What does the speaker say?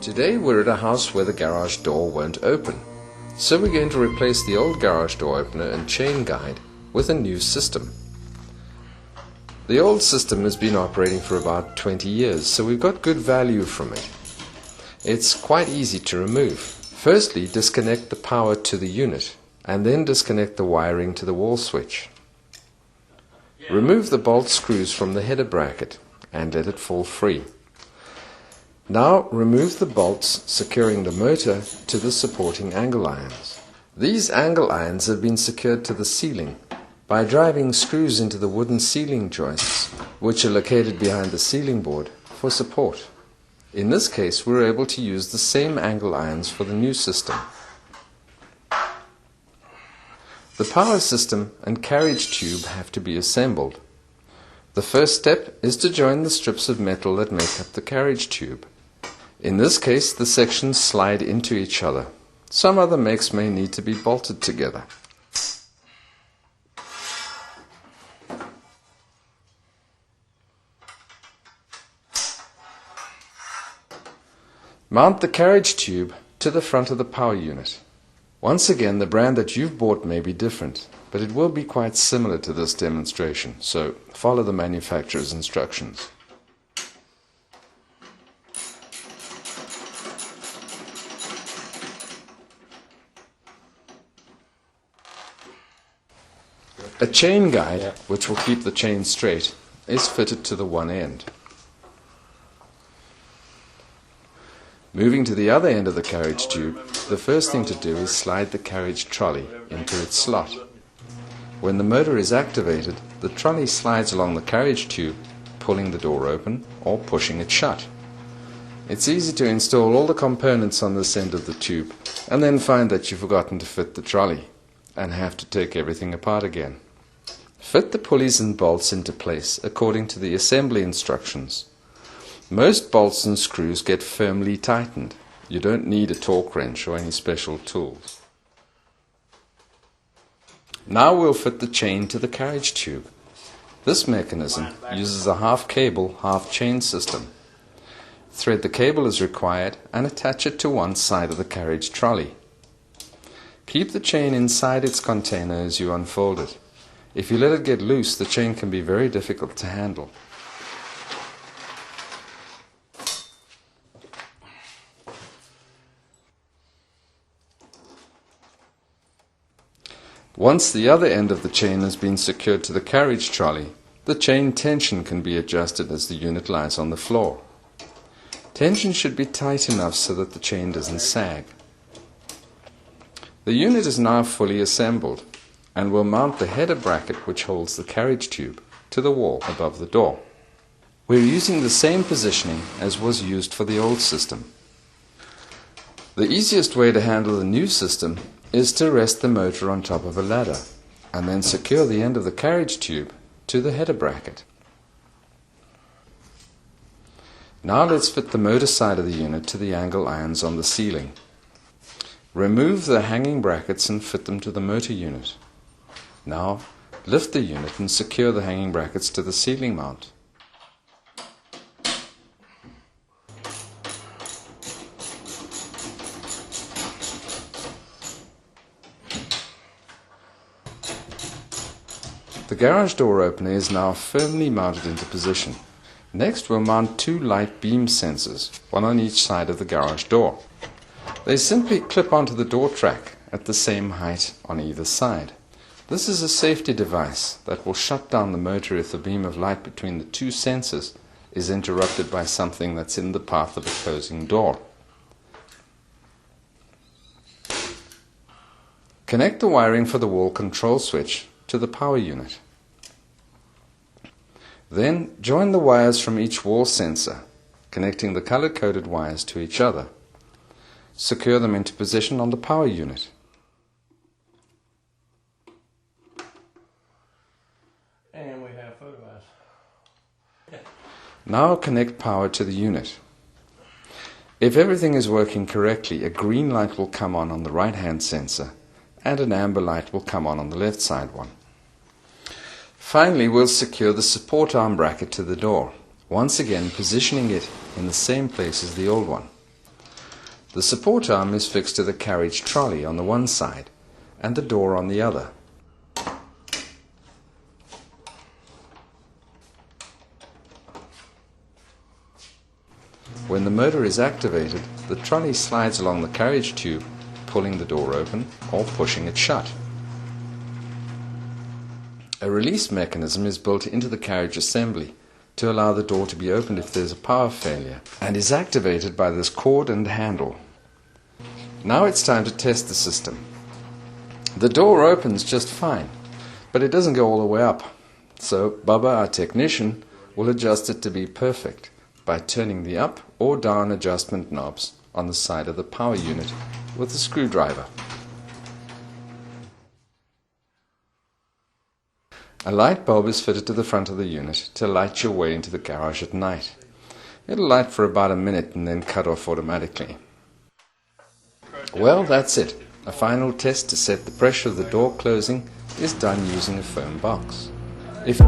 Today we're at a house where the garage door won't open. So we're going to replace the old garage door opener and chain guide with a new system. The old system has been operating for about 20 years, so we've got good value from it. It's quite easy to remove. Firstly, disconnect the power to the unit and then disconnect the wiring to the wall switch. Remove the bolt screws from the header bracket and let it fall free. Now remove the bolts securing the motor to the supporting angle irons. These angle irons have been secured to the ceiling by driving screws into the wooden ceiling joists, which are located behind the ceiling board, for support. In this case, we were able to use the same angle irons for the new system. The power system and carriage tube have to be assembled. The first step is to join the strips of metal that make up the carriage tube. In this case, the sections slide into each other. Some other makes may need to be bolted together. Mount the carriage tube to the front of the power unit. Once again, the brand that you've bought may be different, but it will be quite similar to this demonstration, so follow the manufacturer's instructions. A chain guide, which will keep the chain straight, is fitted to the one end. Moving to the other end of the carriage tube, the first thing to do is slide the carriage trolley into its slot. When the motor is activated, the trolley slides along the carriage tube, pulling the door open or pushing it shut. It's easy to install all the components on this end of the tube and then find that you've forgotten to fit the trolley and have to take everything apart again. Fit the pulleys and bolts into place according to the assembly instructions. Most bolts and screws get firmly tightened. You don't need a torque wrench or any special tools. Now we'll fit the chain to the carriage tube. This mechanism uses a half cable, half chain system. Thread the cable as required and attach it to one side of the carriage trolley. Keep the chain inside its container as you unfold it. If you let it get loose, the chain can be very difficult to handle. Once the other end of the chain has been secured to the carriage trolley, the chain tension can be adjusted as the unit lies on the floor. Tension should be tight enough so that the chain doesn't sag. The unit is now fully assembled and will mount the header bracket which holds the carriage tube to the wall above the door. We're using the same positioning as was used for the old system. The easiest way to handle the new system is to rest the motor on top of a ladder and then secure the end of the carriage tube to the header bracket. Now let's fit the motor side of the unit to the angle irons on the ceiling. Remove the hanging brackets and fit them to the motor unit. Now lift the unit and secure the hanging brackets to the ceiling mount. The garage door opener is now firmly mounted into position. Next we'll mount two light beam sensors, one on each side of the garage door. They simply clip onto the door track at the same height on either side. This is a safety device that will shut down the motor if the beam of light between the two sensors is interrupted by something that's in the path of a closing door. Connect the wiring for the wall control switch to the power unit. Then join the wires from each wall sensor, connecting the color-coded wires to each other. Secure them into position on the power unit. And we have photographs. Now connect power to the unit. If everything is working correctly, a green light will come on the right-hand sensor and an amber light will come on the left side one. Finally, we'll secure the support arm bracket to the door, once again positioning it in the same place as the old one. The support arm is fixed to the carriage trolley on the one side and the door on the other. When the motor is activated, the trolley slides along the carriage tube, pulling the door open or pushing it shut. A release mechanism is built into the carriage assembly to allow the door to be opened if there is a power failure, and is activated by this cord and handle. Now it's time to test the system. The door opens just fine, but it doesn't go all the way up, so Bubba, our technician, will adjust it to be perfect by turning the up or down adjustment knobs on the side of the power unit with a screwdriver. A light bulb is fitted to the front of the unit to light your way into the garage at night. It'll light for about a minute and then cut off automatically. Well, that's it. A final test to set the pressure of the door closing is done using a foam box. If